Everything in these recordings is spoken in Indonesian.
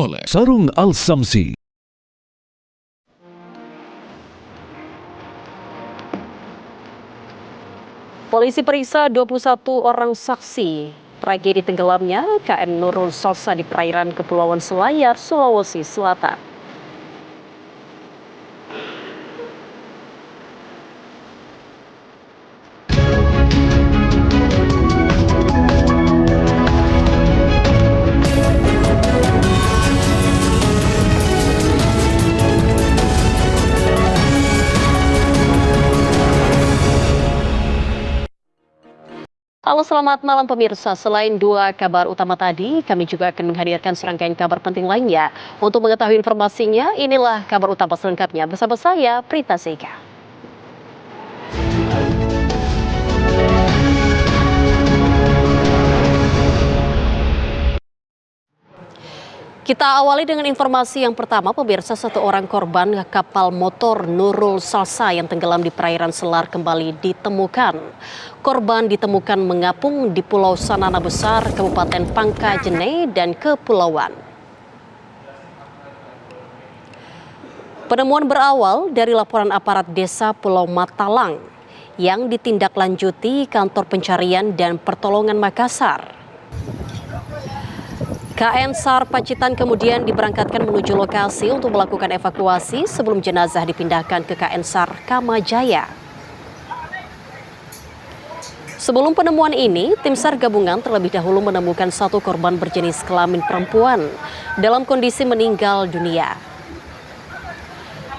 oleh Sarung Al-Samsi. Polisi periksa 21 orang saksi tragedi tenggelamnya KM Nurul Salsa di perairan Kepulauan Selayar, Sulawesi Selatan. Halo, selamat malam pemirsa. Selain dua kabar utama tadi, kami juga akan menghadirkan serangkaian kabar penting lainnya. Untuk mengetahui informasinya, inilah kabar utama selengkapnya bersama saya, Prita Seka. Kita awali dengan informasi yang pertama, pemirsa. Satu orang korban kapal motor Nurul Salsa yang tenggelam di perairan Selar kembali ditemukan. Korban ditemukan mengapung di Pulau Sanana Besar, Kabupaten Pangkajene dan Kepulauan. Penemuan berawal dari laporan aparat desa Pulau Matalang yang ditindaklanjuti Kantor Pencarian dan Pertolongan Makassar. KN SAR Pacitan kemudian diberangkatkan menuju lokasi untuk melakukan evakuasi sebelum jenazah dipindahkan ke KN SAR Kamajaya. Sebelum penemuan ini, tim SAR gabungan terlebih dahulu menemukan satu korban berjenis kelamin perempuan dalam kondisi meninggal dunia.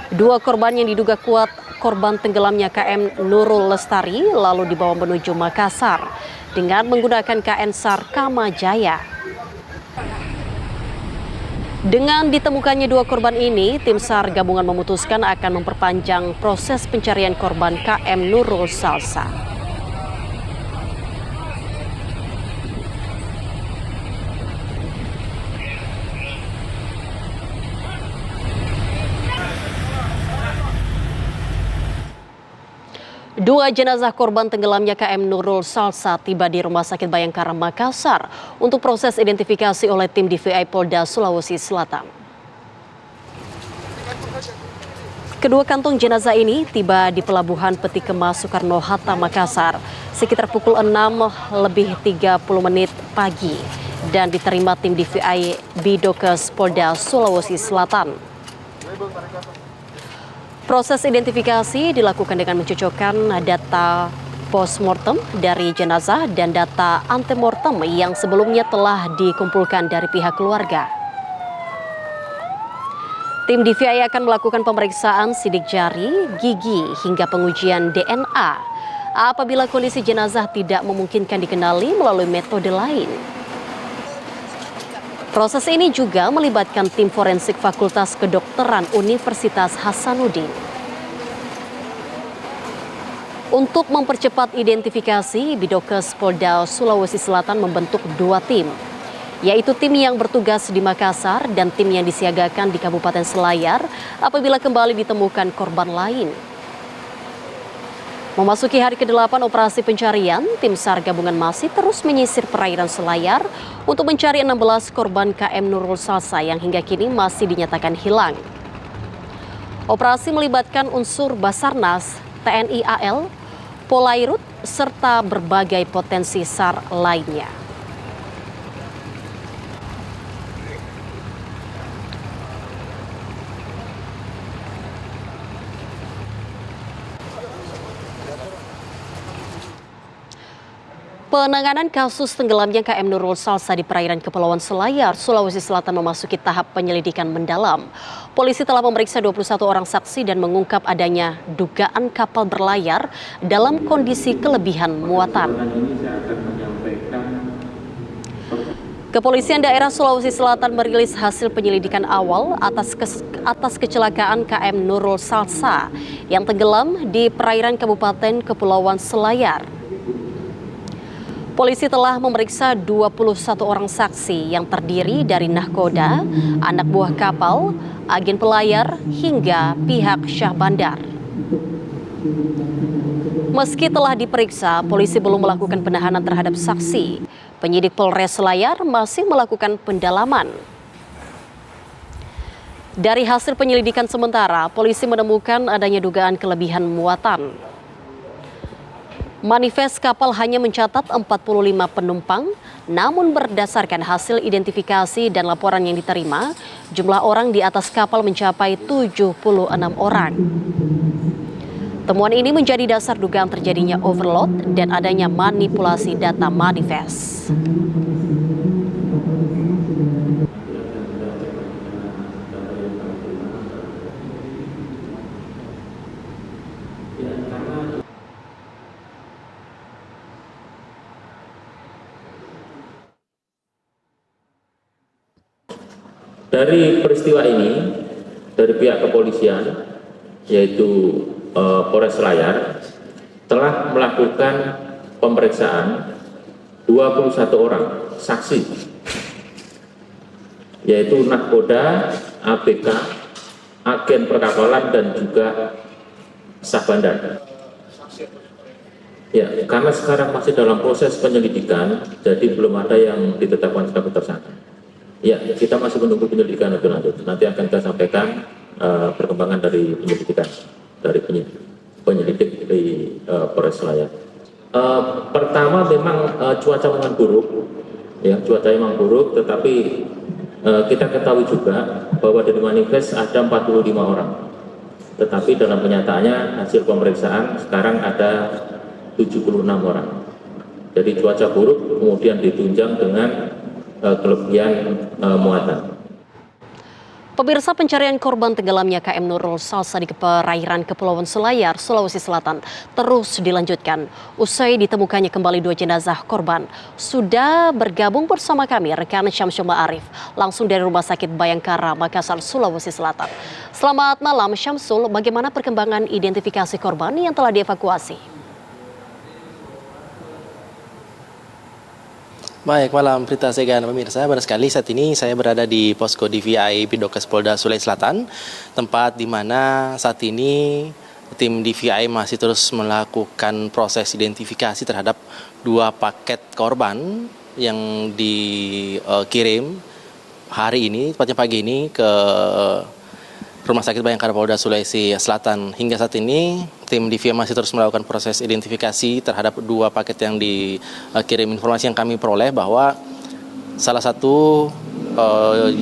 Dua korban yang diduga kuat korban tenggelamnya KM Nurul Lestari lalu dibawa menuju Makassar dengan menggunakan KN SAR Kamajaya. Dengan ditemukannya dua korban ini, tim SAR gabungan memutuskan akan memperpanjang proses pencarian korban KM Nurul Salsa. Dua jenazah korban tenggelamnya KM Nurul Salsa tiba di Rumah Sakit Bayangkara Makassar untuk proses identifikasi oleh tim DVI Polda Sulawesi Selatan. Kedua kantung jenazah ini tiba di Pelabuhan Peti Kemas Soekarno-Hatta Makassar sekitar pukul 6:30 pagi dan diterima tim DVI Bidokes Polda Sulawesi Selatan. Proses identifikasi dilakukan dengan mencocokkan data postmortem dari jenazah dan data antemortem yang sebelumnya telah dikumpulkan dari pihak keluarga. Tim DVI akan melakukan pemeriksaan sidik jari, gigi, hingga pengujian DNA apabila kondisi jenazah tidak memungkinkan dikenali melalui metode lain. Proses ini juga melibatkan tim forensik Fakultas Kedokteran Universitas Hasanuddin. Untuk mempercepat identifikasi, Bidokes Polda Sulawesi Selatan membentuk dua tim, yaitu tim yang bertugas di Makassar dan tim yang disiagakan di Kabupaten Selayar apabila kembali ditemukan korban lain. Memasuki hari ke-8 operasi pencarian, tim SAR gabungan masih terus menyisir perairan Selayar untuk mencari 16 korban KM Nurul Salsa yang hingga kini masih dinyatakan hilang. Operasi melibatkan unsur Basarnas, TNI AL, Polairut, serta berbagai potensi SAR lainnya. Penanganan kasus tenggelamnya KM Nurul Salsa di perairan Kepulauan Selayar, Sulawesi Selatan memasuki tahap penyelidikan mendalam. Polisi telah memeriksa 21 orang saksi dan mengungkap adanya dugaan kapal berlayar dalam kondisi kelebihan muatan. Kepolisian daerah Sulawesi Selatan merilis hasil penyelidikan awal atas kecelakaan KM Nurul Salsa yang tenggelam di perairan Kabupaten Kepulauan Selayar. Polisi telah memeriksa 21 orang saksi yang terdiri dari nahkoda, anak buah kapal, agen pelayar, hingga pihak syah bandar. Meski telah diperiksa, polisi belum melakukan penahanan terhadap saksi. Penyidik Polres Selayar masih melakukan pendalaman. Dari hasil penyelidikan sementara, polisi menemukan adanya dugaan kelebihan muatan. Manifest kapal hanya mencatat 45 penumpang, namun berdasarkan hasil identifikasi dan laporan yang diterima, jumlah orang di atas kapal mencapai 76 orang. Temuan ini menjadi dasar dugaan terjadinya overload dan adanya manipulasi data manifest. Dari peristiwa ini, dari pihak kepolisian, yaitu Polres Selayar, telah melakukan pemeriksaan 21 orang saksi, yaitu nahkoda, ABK, agen perkapalan, dan juga sah bandar. Ya, karena sekarang masih dalam proses penyelidikan, jadi belum ada yang ditetapkan sebagai tersangka. Ya, kita masih menunggu penyelidikan lebih lanjut. Nanti akan kita sampaikan perkembangan dari penyelidikan dari penyelidik di Polres Selayar. Pertama memang cuaca memang buruk, ya cuaca memang buruk, tetapi kita ketahui juga bahwa dari manifest ada 45 orang. Tetapi dalam kenyataannya hasil pemeriksaan sekarang ada 76 orang. Jadi cuaca buruk kemudian ditunjang dengan kelebihan muatan. Pemirsa, pencarian korban tenggelamnya KM Nurul Salsa di perairan Kepulauan Selayar, Sulawesi Selatan terus dilanjutkan. Usai ditemukannya kembali 2 jenazah korban, sudah bergabung bersama kami rekan Syamsul Ma'arif langsung dari Rumah Sakit Bayangkara, Makassar, Sulawesi Selatan. Selamat malam Syamsul, bagaimana perkembangan identifikasi korban yang telah dievakuasi? Baik, malam Prita Segan pemirsa. Benar sekali, saat ini saya berada di posko DVI Bidokes Polda Sulawesi Selatan, tempat di mana saat ini tim DVI masih terus melakukan proses identifikasi terhadap 2 paket korban yang dikirim hari ini, tepatnya pagi ini, ke Rumah Sakit Bayangkara Polda Sulawesi Selatan. Hingga saat ini, tim DVI masih terus melakukan proses identifikasi terhadap 2 paket yang dikirim. Informasi yang kami peroleh bahwa salah satu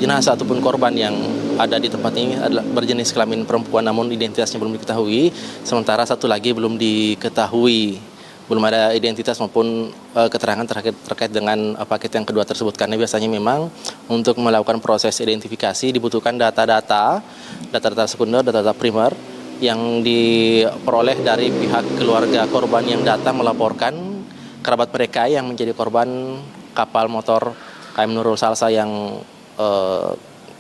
jenazah ataupun korban yang ada di tempat ini adalah berjenis kelamin perempuan, namun identitasnya belum diketahui. Sementara satu lagi belum diketahui. Belum ada identitas maupun keterangan terkait dengan paket yang kedua tersebut. Karena biasanya memang untuk melakukan proses identifikasi dibutuhkan data-data sekunder, data-data primer yang diperoleh dari pihak keluarga korban yang datang melaporkan kerabat mereka yang menjadi korban kapal motor KM Nurul Salsa yang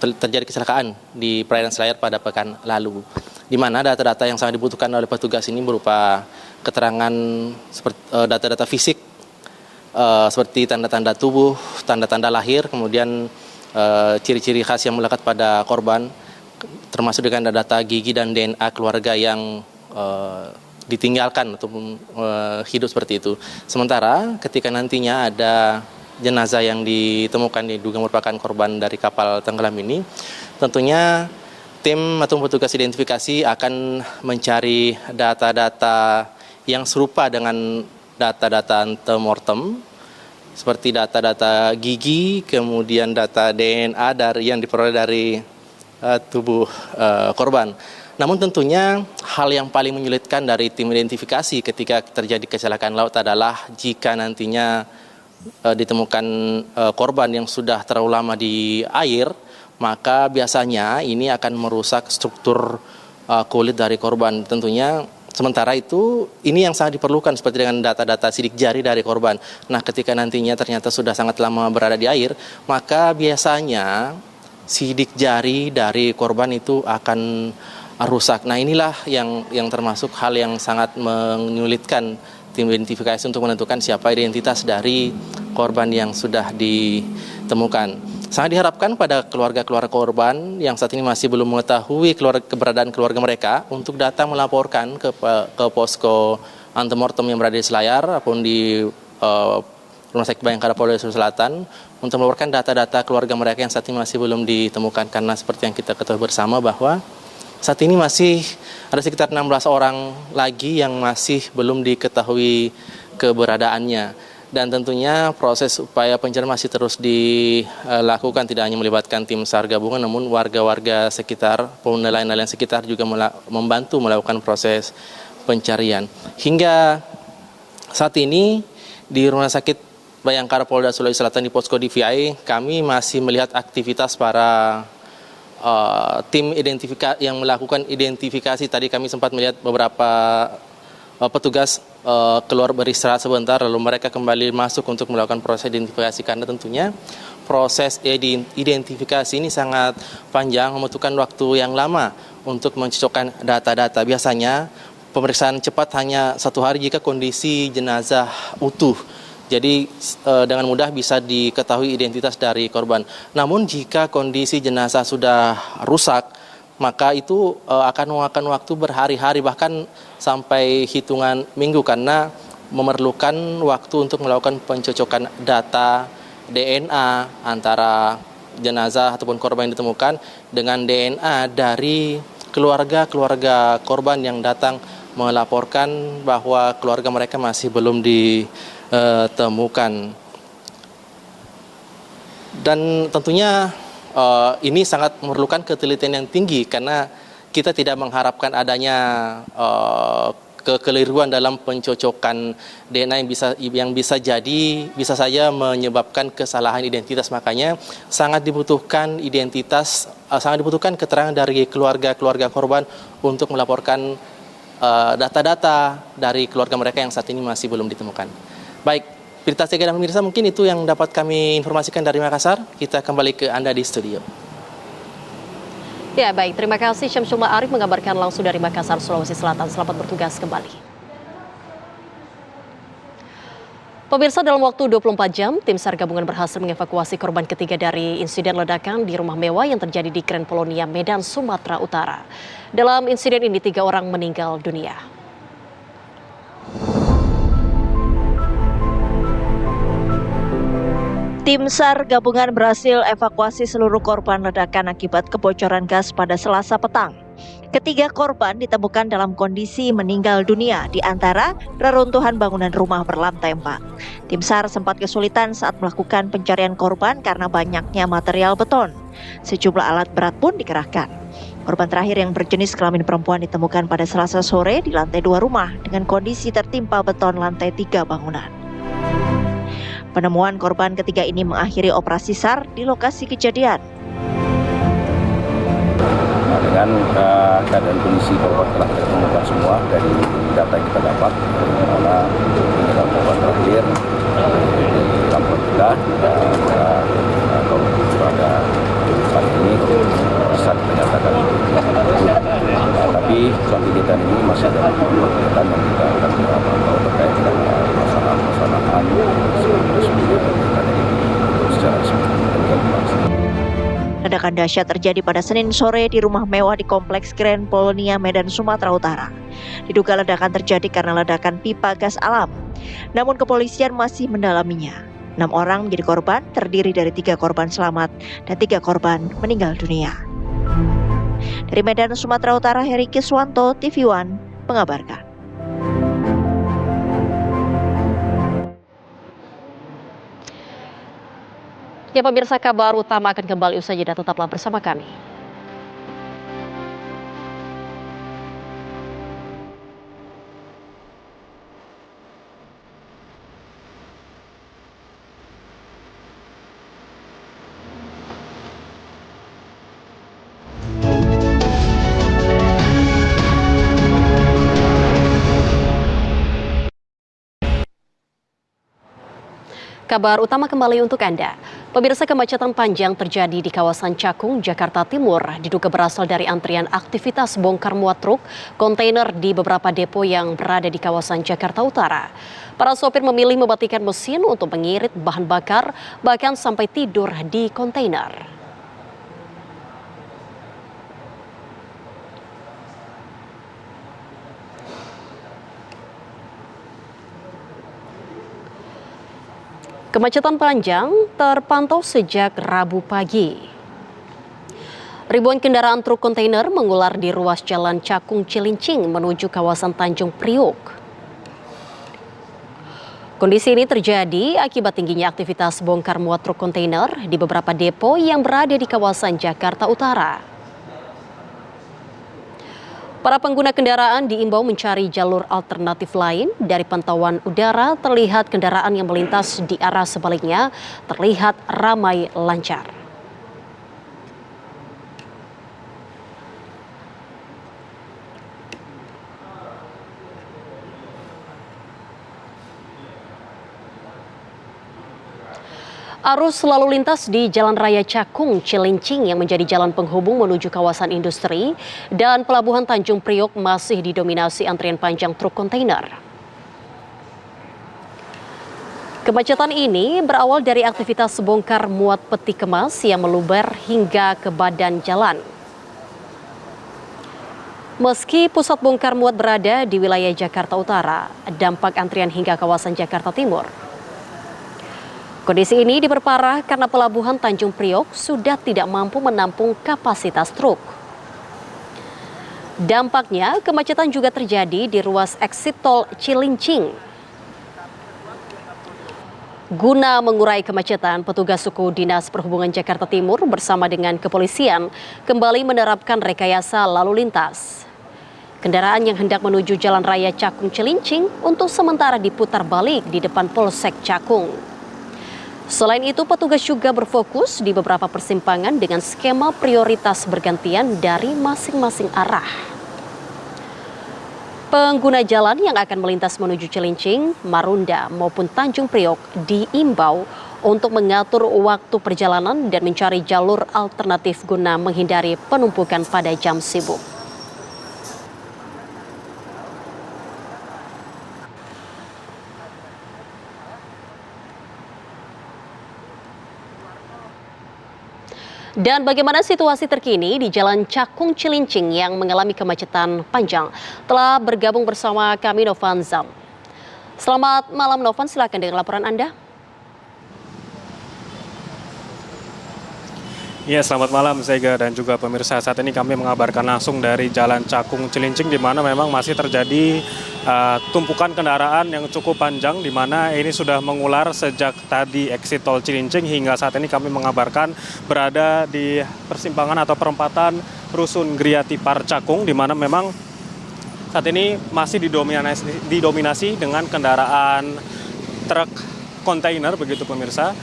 terjadi kecelakaan di perairan Selayar pada pekan lalu. Di mana data-data yang sangat dibutuhkan oleh petugas ini berupa keterangan seperti data-data fisik seperti tanda-tanda tubuh, tanda-tanda lahir, kemudian ciri-ciri khas yang melekat pada korban, termasuk dengan data gigi dan DNA keluarga yang ditinggalkan ataupun hidup seperti itu. Sementara ketika nantinya ada jenazah yang ditemukan diduga merupakan korban dari kapal tenggelam ini, tentunya tim atau petugas identifikasi akan mencari data-data yang serupa dengan data-data antemortem, seperti data-data gigi, kemudian data DNA yang diperoleh dari tubuh korban. Namun tentunya hal yang paling menyulitkan dari tim identifikasi ketika terjadi kecelakaan laut adalah jika nantinya ditemukan korban yang sudah terlalu lama di air, maka biasanya ini akan merusak struktur kulit dari korban. Tentunya sementara itu ini yang sangat diperlukan seperti dengan data-data sidik jari dari korban. Nah, ketika nantinya ternyata sudah sangat lama berada di air, maka biasanya sidik jari dari korban itu akan rusak. Nah, inilah yang termasuk hal yang sangat menyulitkan tim identifikasi untuk menentukan siapa identitas dari korban yang sudah ditemukan. Sangat diharapkan pada keluarga-keluarga korban yang saat ini masih belum mengetahui keberadaan keluarga mereka untuk datang melaporkan ke posko antemortem yang berada di Selayar ataupun di Rumah Sakit Bayangkara Polda Sulawesi Selatan untuk melaporkan data-data keluarga mereka yang saat ini masih belum ditemukan, karena seperti yang kita ketahui bersama bahwa saat ini masih ada sekitar 16 orang lagi yang masih belum diketahui keberadaannya. Dan tentunya proses upaya pencarian masih terus dilakukan, tidak hanya melibatkan tim SAR gabungan, namun warga-warga sekitar, nelayan-nelayan sekitar juga membantu melakukan proses pencarian. Hingga saat ini di Rumah Sakit Bayangkara Polda Sulawesi Selatan di Posko DVI, kami masih melihat aktivitas para tim identifikasi yang melakukan identifikasi. Tadi kami sempat melihat beberapa petugas keluar beristirahat sebentar, lalu mereka kembali masuk untuk melakukan proses identifikasi, karena tentunya proses identifikasi ini sangat panjang, membutuhkan waktu yang lama untuk mencocokkan data-data. Biasanya pemeriksaan cepat hanya 1 hari jika kondisi jenazah utuh. Jadi dengan mudah bisa diketahui identitas dari korban. Namun jika kondisi jenazah sudah rusak, maka itu akan memakan waktu berhari-hari, bahkan sampai hitungan minggu, karena memerlukan waktu untuk melakukan pencocokan data DNA antara jenazah ataupun korban yang ditemukan dengan DNA dari keluarga korban yang datang melaporkan bahwa keluarga mereka masih belum ditemukan. Dan tentunya ini sangat memerlukan ketelitian yang tinggi, karena kita tidak mengharapkan adanya kekeliruan dalam pencocokan DNA yang bisa saja menyebabkan kesalahan identitas. Makanya sangat dibutuhkan keterangan dari keluarga korban untuk melaporkan data-data dari keluarga mereka yang saat ini masih belum ditemukan. Baik, Berita Sega dan pemirsa, mungkin itu yang dapat kami informasikan dari Makassar. Kita kembali ke Anda di studio. Ya, baik. Terima kasih Syamsul Ma'arif mengabarkan langsung dari Makassar, Sulawesi Selatan. Selamat bertugas kembali. Pemirsa, dalam waktu 24 jam, tim SAR gabungan berhasil mengevakuasi korban ketiga dari insiden ledakan di rumah mewah yang terjadi di Grand Polonia, Medan, Sumatera Utara. Dalam insiden ini, 3 orang meninggal dunia. Tim SAR gabungan berhasil evakuasi seluruh korban ledakan akibat kebocoran gas pada Selasa petang. Ketiga korban ditemukan dalam kondisi meninggal dunia di antara reruntuhan bangunan rumah berlantai 4. Tim SAR sempat kesulitan saat melakukan pencarian korban karena banyaknya material beton. Sejumlah alat berat pun dikerahkan. Korban terakhir yang berjenis kelamin perempuan ditemukan pada Selasa sore di lantai 2 rumah dengan kondisi tertimpa beton lantai 3 bangunan. Penemuan korban ketiga ini mengakhiri operasi SAR di lokasi kejadian. Dengan keadaan kondisi korban telah ditemukan semua dari data yang kita dapat, mana penyebab korban terakhir di laporan kita, pada saat ini bisa dinyatakan tapi kegiatan ini masih ada kegiatan yang kita akan melakukan terkait dengan masalah-masalahan secara resmi. Ledakan dahsyat terjadi pada Senin sore di rumah mewah di Kompleks Grand Polonia, Medan, Sumatera Utara. Diduga ledakan terjadi karena ledakan pipa gas alam. Namun kepolisian masih mendalaminya. 6 orang menjadi korban, terdiri dari 3 korban selamat dan 3 korban meninggal dunia. Dari Medan, Sumatera Utara, Heri Kiswanto, TV One, mengabarkan. Ya, pemirsa, kabar utama akan kembali usai jeda, tetaplah bersama kami. Kabar utama kembali untuk Anda. Pemirsa, kemacetan panjang terjadi di kawasan Cakung, Jakarta Timur, diduga berasal dari antrian aktivitas bongkar muat truk kontainer di beberapa depo yang berada di kawasan Jakarta Utara. Para sopir memilih mematikan mesin untuk mengirit bahan bakar, bahkan sampai tidur di kontainer. Kemacetan panjang terpantau sejak Rabu pagi. Ribuan kendaraan truk kontainer mengular di ruas jalan Cakung Cilincing menuju kawasan Tanjung Priok. Kondisi ini terjadi akibat tingginya aktivitas bongkar muat truk kontainer di beberapa depo yang berada di kawasan Jakarta Utara. Para pengguna kendaraan diimbau mencari jalur alternatif lain. Dari pantauan udara terlihat kendaraan yang melintas di arah sebaliknya terlihat ramai lancar. Arus lalu lintas di Jalan Raya Cakung Cilincing yang menjadi jalan penghubung menuju kawasan industri dan Pelabuhan Tanjung Priok masih didominasi antrian panjang truk kontainer. Kemacetan ini berawal dari aktivitas bongkar muat peti kemas yang meluber hingga ke badan jalan. Meski pusat bongkar muat berada di wilayah Jakarta Utara, dampak antrian hingga kawasan Jakarta Timur. Kondisi ini diperparah karena Pelabuhan Tanjung Priok sudah tidak mampu menampung kapasitas truk. Dampaknya, kemacetan juga terjadi di ruas eksit tol Cilincing. Guna mengurai kemacetan, petugas suku Dinas Perhubungan Jakarta Timur bersama dengan kepolisian kembali menerapkan rekayasa lalu lintas. Kendaraan yang hendak menuju Jalan Raya Cakung Cilincing untuk sementara diputar balik di depan Polsek Cakung. Selain itu, petugas juga berfokus di beberapa persimpangan dengan skema prioritas bergantian dari masing-masing arah. Pengguna jalan yang akan melintas menuju Cilincing, Marunda maupun Tanjung Priok diimbau untuk mengatur waktu perjalanan dan mencari jalur alternatif guna menghindari penumpukan pada jam sibuk. Dan bagaimana situasi terkini di Jalan Cakung Cilincing yang mengalami kemacetan panjang? Telah bergabung bersama kami Novan Zam. Selamat malam Novan, silakan dengan laporan Anda. Ya, selamat malam Zega dan juga pemirsa. Saat ini kami mengabarkan langsung dari Jalan Cakung Cilincing di mana memang masih terjadi tumpukan kendaraan yang cukup panjang di mana ini sudah mengular sejak tadi eksit tol Cilincing hingga saat ini kami mengabarkan berada di persimpangan atau perempatan Rusun Griati Par Cakung di mana memang saat ini masih didominasi dengan kendaraan truk kontainer begitu pemirsa.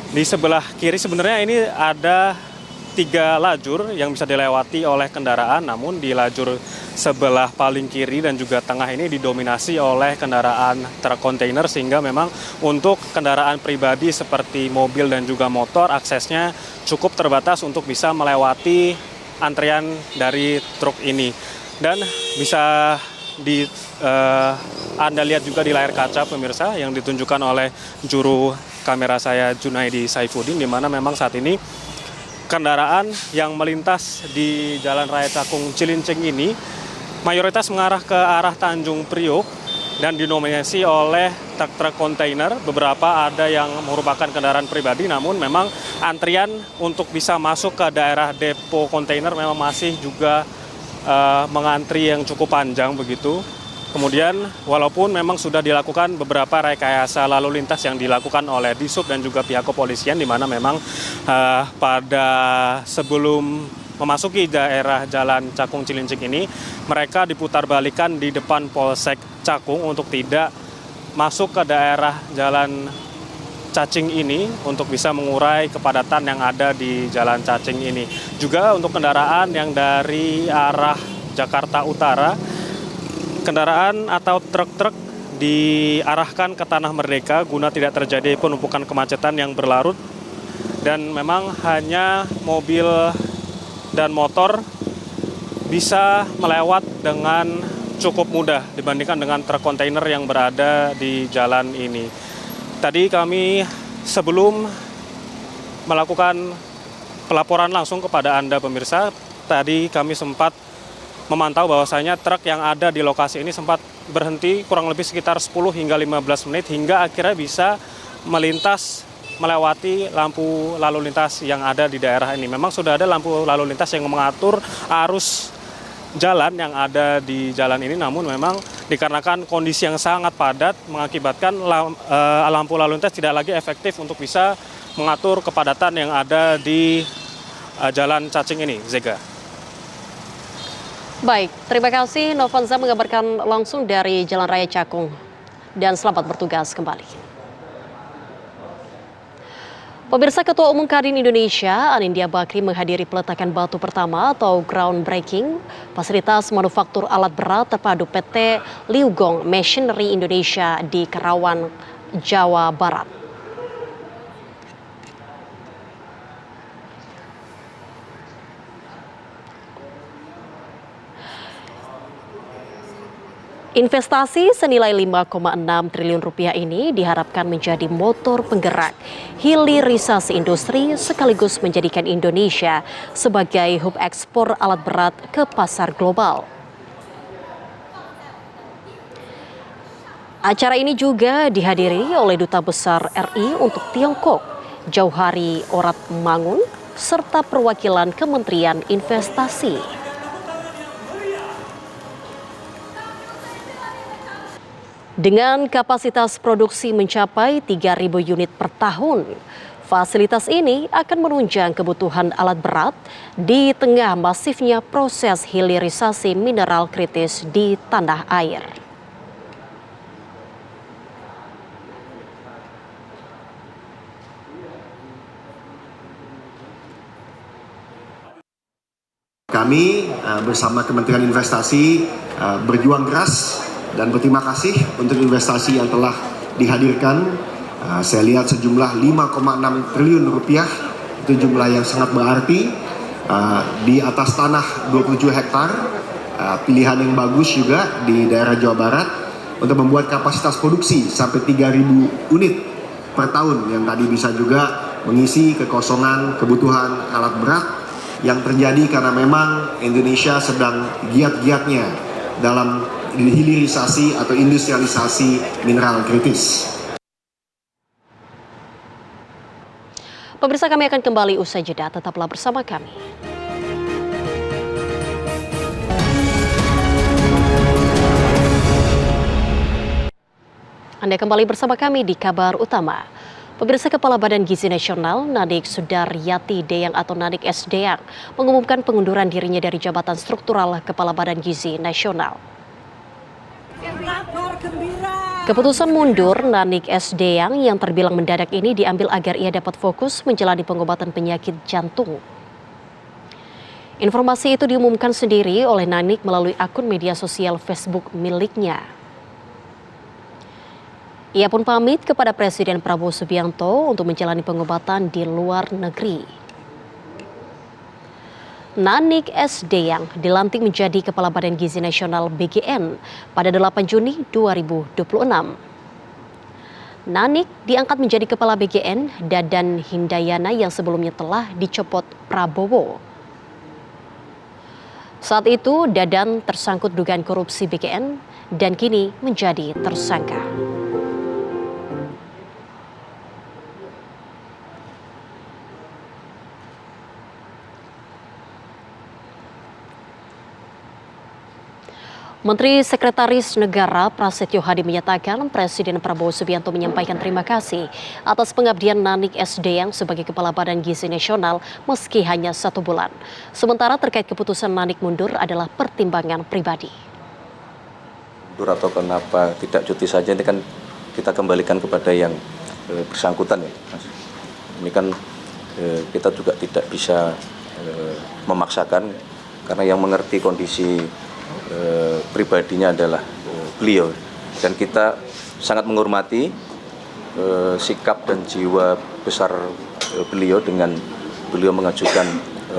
Di sebelah kiri sebenarnya ini ada 3 lajur yang bisa dilewati oleh kendaraan, namun di lajur sebelah paling kiri dan juga tengah ini didominasi oleh kendaraan truk kontainer sehingga memang untuk kendaraan pribadi seperti mobil dan juga motor aksesnya cukup terbatas untuk bisa melewati antrian dari truk ini. Dan bisa Anda lihat juga di layar kaca pemirsa yang ditunjukkan oleh juru kamera saya Junaidi Saifuddin di mana memang saat ini kendaraan yang melintas di Jalan Raya Cakung Cilincing ini mayoritas mengarah ke arah Tanjung Priok dan didominasi oleh truk-truk kontainer. Beberapa ada yang merupakan kendaraan pribadi namun memang antrian untuk bisa masuk ke daerah depo kontainer memang masih juga mengantri yang cukup panjang begitu. Kemudian walaupun memang sudah dilakukan beberapa rekayasa lalu lintas yang dilakukan oleh Disub dan juga pihak kepolisian di mana memang pada sebelum memasuki daerah Jalan Cakung Cilincing ini mereka diputar balikan di depan Polsek Cakung untuk tidak masuk ke daerah Jalan Cacing ini untuk bisa mengurai kepadatan yang ada di Jalan Cacing ini. Juga untuk kendaraan yang dari arah Jakarta Utara, kendaraan atau truk-truk diarahkan ke Tanah Merdeka guna tidak terjadi penumpukan kemacetan yang berlarut dan memang hanya mobil dan motor bisa melewat dengan cukup mudah dibandingkan dengan truk kontainer yang berada di jalan ini. Tadi kami sebelum melakukan pelaporan langsung kepada Anda pemirsa, tadi kami sempat memantau bahwasanya truk yang ada di lokasi ini sempat berhenti kurang lebih sekitar 10 hingga 15 menit hingga akhirnya bisa melintas melewati lampu lalu lintas yang ada di daerah ini. Memang sudah ada lampu lalu lintas yang mengatur arus jalan yang ada di jalan ini, namun memang dikarenakan kondisi yang sangat padat mengakibatkan lampu lalu lintas tidak lagi efektif untuk bisa mengatur kepadatan yang ada di jalan cacing ini, Zega. Baik, terima kasih Novanza mengabarkan langsung dari Jalan Raya Cakung. Dan selamat bertugas kembali. Pemirsa, Ketua Umum Kadin Indonesia, Anindya Bakri menghadiri peletakan batu pertama atau groundbreaking fasilitas manufaktur alat berat terpadu PT Liugong Machinery Indonesia di Karawang, Jawa Barat. Investasi senilai 5,6 triliun rupiah ini diharapkan menjadi motor penggerak hilirisasi industri sekaligus menjadikan Indonesia sebagai hub ekspor alat berat ke pasar global. Acara ini juga dihadiri oleh Duta Besar RI untuk Tiongkok, Jauhari Orat Mangun, serta perwakilan Kementerian Investasi. Dengan kapasitas produksi mencapai 3.000 unit per tahun, fasilitas ini akan menunjang kebutuhan alat berat di tengah masifnya proses hilirisasi mineral kritis di tanah air. Kami bersama Kementerian Investasi berjuang keras dan berterima kasih untuk investasi yang telah dihadirkan. Saya lihat sejumlah 5,6 triliun rupiah, itu jumlah yang sangat berarti, di atas tanah 27 hektar, pilihan yang bagus juga di daerah Jawa Barat untuk membuat kapasitas produksi sampai 3.000 unit per tahun yang tadi bisa juga mengisi kekosongan kebutuhan alat berat yang terjadi karena memang Indonesia sedang giat-giatnya dalam hilirisasi atau industrialisasi mineral kritis. Pemirsa, kami akan kembali usai jeda, tetaplah bersama kami. Anda kembali bersama kami di Kabar Utama. Pemirsa, Kepala Badan Gizi Nasional Nadik Sudaryati Deyang atau Nadik S. Deyang mengumumkan pengunduran dirinya dari jabatan struktural Kepala Badan Gizi Nasional. Keputusan mundur Nadik S. Deyang yang terbilang mendadak ini diambil agar ia dapat fokus menjalani pengobatan penyakit jantung. Informasi itu diumumkan sendiri oleh Nadik melalui akun media sosial Facebook miliknya. Ia pun pamit kepada Presiden Prabowo Subianto untuk menjalani pengobatan di luar negeri. Nadik S. Deyang dilantik menjadi Kepala Badan Gizi Nasional BGN pada 8 Juni 2026. Nadik diangkat menjadi Kepala BGN Dadan Hindayana yang sebelumnya telah dicopot Prabowo. Saat itu Dadan tersangkut dugaan korupsi BGN dan kini menjadi tersangka. Menteri Sekretaris Negara Prasetyo Hadi menyatakan Presiden Prabowo Subianto menyampaikan terima kasih atas pengabdian Nadik S. Deyang sebagai Kepala Badan Gizi Nasional meski hanya 1 bulan. Sementara terkait keputusan Nadik mundur adalah pertimbangan pribadi. Mundur atau kenapa tidak cuti saja, ini kan kita kembalikan kepada yang bersangkutan ya, Mas. Ini kan kita juga tidak bisa memaksakan karena yang mengerti kondisi pribadinya adalah beliau, dan kita sangat menghormati sikap dan jiwa besar beliau dengan beliau mengajukan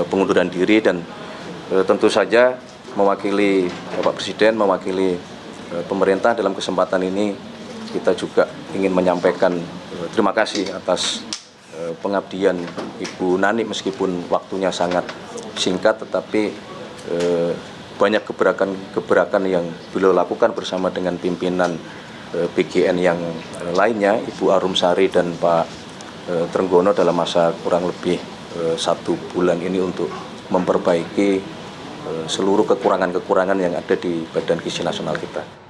pengunduran diri, dan tentu saja mewakili Bapak Presiden, mewakili pemerintah dalam kesempatan ini kita juga ingin menyampaikan terima kasih atas pengabdian Ibu Nani meskipun waktunya sangat singkat, tetapi banyak gebrakan yang beliau lakukan bersama dengan pimpinan BGN yang lainnya, Ibu Arumsari dan Pak Trenggono dalam masa kurang lebih 1 bulan ini untuk memperbaiki seluruh kekurangan-kekurangan yang ada di Badan Gizi Nasional kita.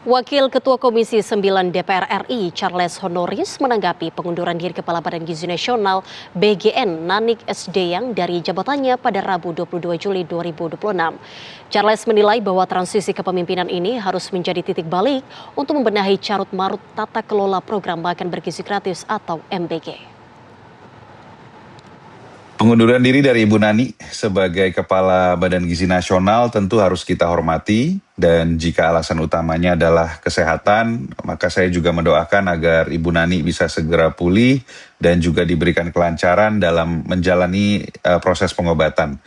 Wakil Ketua Komisi 9 DPR RI Charles Honoris menanggapi pengunduran diri Kepala Badan Gizi Nasional BGN Nanik S. Deyang dari jabatannya pada Rabu 22 Juli 2026. Charles menilai bahwa transisi kepemimpinan ini harus menjadi titik balik untuk membenahi carut-marut tata kelola program makan bergizi gratis atau MBG. Pengunduran diri dari Ibu Nani sebagai Kepala Badan Gizi Nasional tentu harus kita hormati, dan jika alasan utamanya adalah kesehatan, maka saya juga mendoakan agar Ibu Nani bisa segera pulih dan juga diberikan kelancaran dalam menjalani proses pengobatan.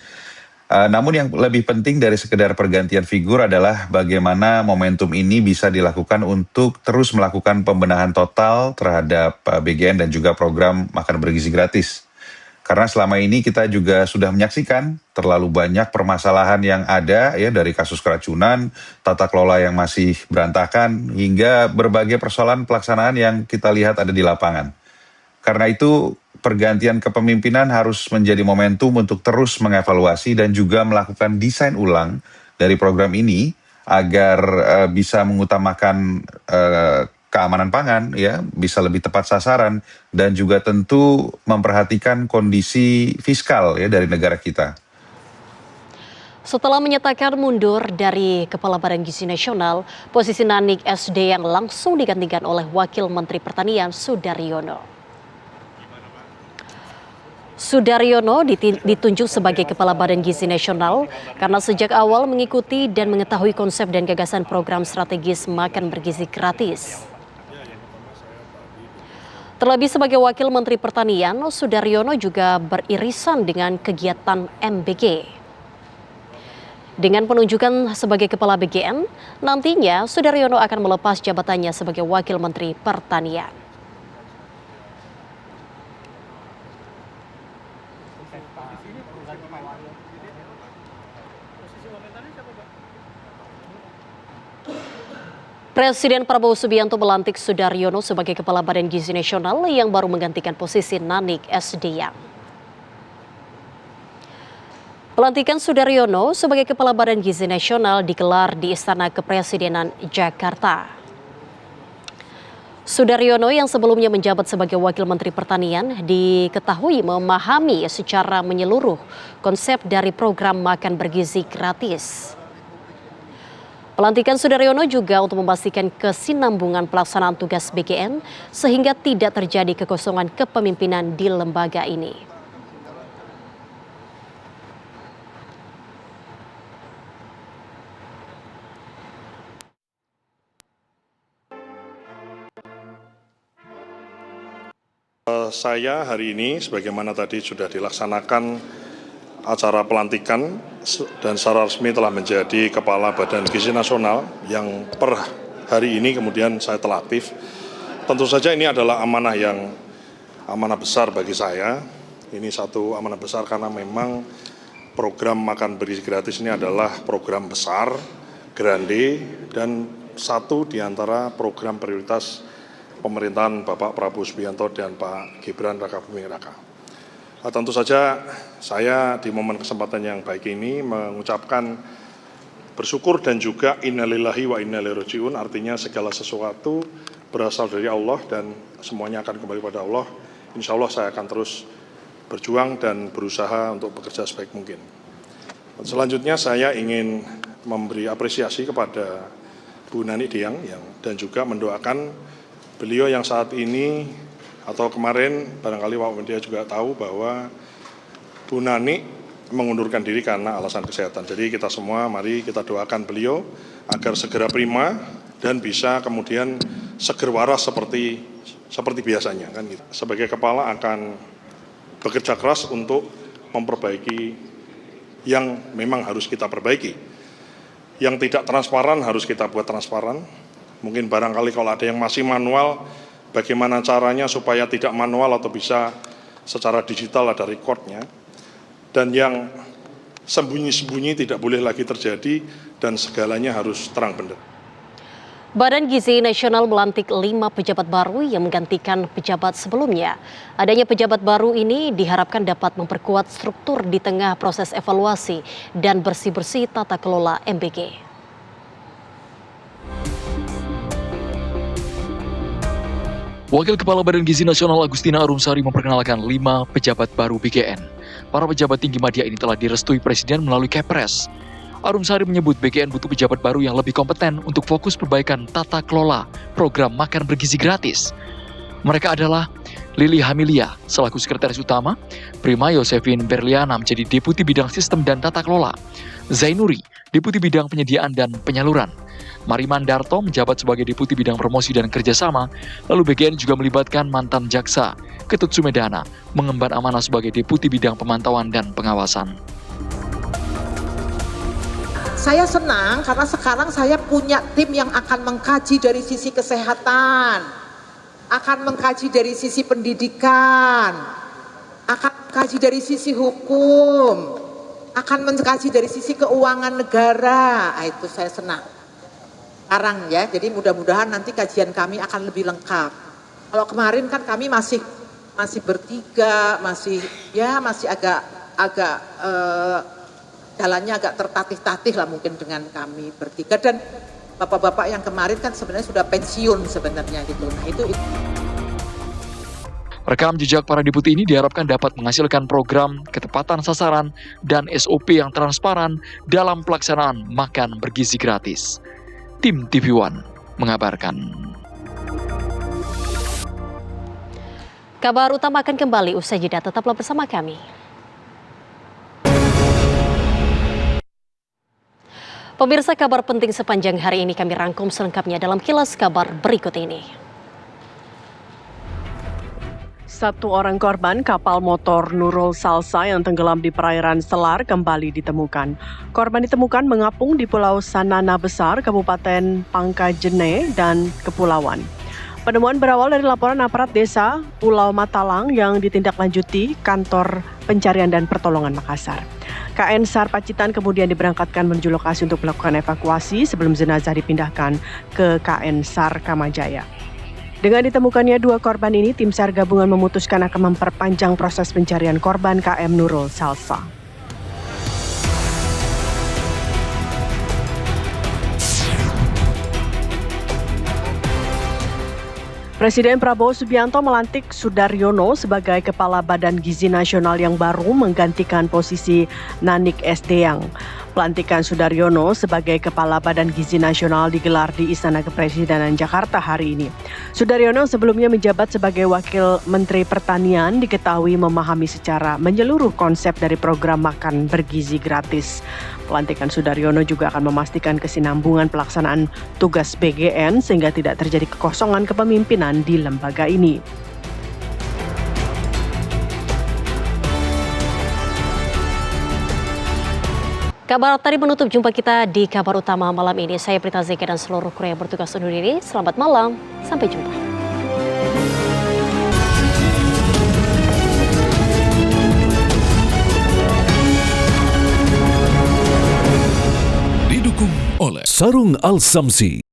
Namun yang lebih penting dari sekedar pergantian figur adalah bagaimana momentum ini bisa dilakukan untuk terus melakukan pembenahan total terhadap BGN dan juga program makan bergizi gratis. Karena selama ini kita juga sudah menyaksikan terlalu banyak permasalahan yang ada ya, dari kasus keracunan, tata kelola yang masih berantakan, hingga berbagai persoalan pelaksanaan yang kita lihat ada di lapangan. Karena itu pergantian kepemimpinan harus menjadi momentum untuk terus mengevaluasi dan juga melakukan desain ulang dari program ini agar bisa mengutamakan keamanan pangan, ya, bisa lebih tepat sasaran, dan juga tentu memperhatikan kondisi fiskal ya dari negara kita. Setelah menyatakan mundur dari Kepala Badan Gizi Nasional, posisi Nanik S. Deyang langsung digantikan oleh Wakil Menteri Pertanian Sudaryono. Sudaryono ditunjuk sebagai Kepala Badan Gizi Nasional karena sejak awal mengikuti dan mengetahui konsep dan gagasan program strategis makan bergizi gratis. Terlebih sebagai Wakil Menteri Pertanian, Sudaryono juga beririsan dengan kegiatan MBG. Dengan penunjukan sebagai Kepala BGN, nantinya Sudaryono akan melepas jabatannya sebagai Wakil Menteri Pertanian. Presiden Prabowo Subianto melantik Sudaryono sebagai Kepala Badan Gizi Nasional yang baru menggantikan posisi Nanik S. Deyang. Pelantikan Sudaryono sebagai Kepala Badan Gizi Nasional digelar di Istana Kepresidenan Jakarta. Sudaryono yang sebelumnya menjabat sebagai Wakil Menteri Pertanian diketahui memahami secara menyeluruh konsep dari program makan bergizi gratis. Pelantikan Sudaryono juga untuk memastikan kesinambungan pelaksanaan tugas BGN sehingga tidak terjadi kekosongan kepemimpinan di lembaga ini. Saya hari ini, sebagaimana tadi sudah dilaksanakan acara pelantikan dan secara resmi telah menjadi Kepala Badan Gizi Nasional yang per hari ini kemudian saya telah aktif. Tentu saja ini adalah amanah besar bagi saya. Ini satu amanah besar karena memang program makan bergizi gratis ini adalah program besar, grande, dan satu di antara program prioritas pemerintahan Bapak Prabowo Subianto dan Pak Gibran Rakabuming Raka. Tentu saja saya di momen kesempatan yang baik ini mengucapkan bersyukur dan juga innalillahi wa inna ilaihi raji'un, artinya segala sesuatu berasal dari Allah dan semuanya akan kembali pada Allah. Insya Allah saya akan terus berjuang dan berusaha untuk bekerja sebaik mungkin. Selanjutnya saya ingin memberi apresiasi kepada Bu Nani Deyang dan juga mendoakan beliau yang saat ini atau kemarin barangkali Pak Media juga tahu bahwa Bu Nani mengundurkan diri karena alasan kesehatan. Jadi kita semua mari kita doakan beliau agar segera prima dan bisa kemudian seger waras seperti biasanya kan gitu. Sebagai kepala akan bekerja keras untuk memperbaiki yang memang harus kita perbaiki. Yang tidak transparan harus kita buat transparan. Mungkin barangkali kalau ada yang masih manual, bagaimana caranya supaya tidak manual atau bisa secara digital ada recordnya. Dan yang sembunyi-sembunyi tidak boleh lagi terjadi dan segalanya harus terang benderang. Badan Gizi Nasional melantik 5 pejabat baru yang menggantikan pejabat sebelumnya. Adanya pejabat baru ini diharapkan dapat memperkuat struktur di tengah proses evaluasi dan bersih-bersih tata kelola MBG. Wakil Kepala Badan Gizi Nasional Agustina Arumsari memperkenalkan 5 pejabat baru BGN. Para pejabat tinggi media ini telah direstui Presiden melalui Kepres. Arumsari menyebut BGN butuh pejabat baru yang lebih kompeten untuk fokus perbaikan tata kelola program makan bergizi gratis. Mereka adalah Lili Hamilia selaku Sekretaris Utama, Prima Yosefin Berliana menjadi Deputi Bidang Sistem dan Tata Kelola, Zainuri, Deputi Bidang Penyediaan dan Penyaluran, Mariman Darto menjabat sebagai Deputi Bidang Promosi dan Kerjasama, lalu BGN juga melibatkan mantan jaksa, Ketut Sumedana, mengemban amanah sebagai Deputi Bidang Pemantauan dan Pengawasan. Saya senang karena sekarang saya punya tim yang akan mengkaji dari sisi kesehatan, akan mengkaji dari sisi pendidikan, akan mengkaji dari sisi hukum, akan mengkaji dari sisi keuangan negara. Itu saya senang. Sekarang ya, jadi mudah-mudahan nanti kajian kami akan lebih lengkap. Kalau kemarin kan kami masih bertiga, masih agak jalannya agak tertatih-tatih lah mungkin dengan kami bertiga, dan bapak-bapak yang kemarin kan sebenarnya sudah pensiun sebenarnya gitu. Nah itu. Rekam jejak para deputi ini diharapkan dapat menghasilkan program ketepatan sasaran dan SOP yang transparan dalam pelaksanaan makan bergizi gratis. Tim TV One mengabarkan. Kabar utama akan kembali usai jeda, tetaplah bersama kami. Pemirsa, kabar penting sepanjang hari ini kami rangkum selengkapnya dalam kilas kabar berikut ini. 1 orang korban kapal motor Nurul Salsa yang tenggelam di perairan Selar kembali ditemukan. Korban ditemukan mengapung di Pulau Sanana Besar, Kabupaten Pangkajene, dan Kepulauan. Penemuan berawal dari laporan aparat desa Pulau Matalang yang ditindaklanjuti Kantor Pencarian dan Pertolongan Makassar. KN SAR Pacitan kemudian diberangkatkan menuju lokasi untuk melakukan evakuasi sebelum jenazah dipindahkan ke KN SAR Kamajaya. Dengan ditemukannya 2 korban ini, tim SAR gabungan memutuskan akan memperpanjang proses pencarian korban KM Nurul Salsa. Presiden Prabowo Subianto melantik Sudaryono sebagai Kepala Badan Gizi Nasional yang baru menggantikan posisi Nanik Sdeang. Pelantikan Sudaryono sebagai Kepala Badan Gizi Nasional digelar di Istana Kepresidenan Jakarta hari ini. Sudaryono sebelumnya menjabat sebagai Wakil Menteri Pertanian diketahui memahami secara menyeluruh konsep dari program makan bergizi gratis. Pelantikan Sudaryono juga akan memastikan kesinambungan pelaksanaan tugas BGN sehingga tidak terjadi kekosongan kepemimpinan di lembaga ini. Kabar tadi menutup jumpa kita di kabar utama malam ini. Saya Prita Zeka dan seluruh kru yang bertugas undur diri. Selamat malam, sampai jumpa. Didukung oleh Sarung Al Samsi.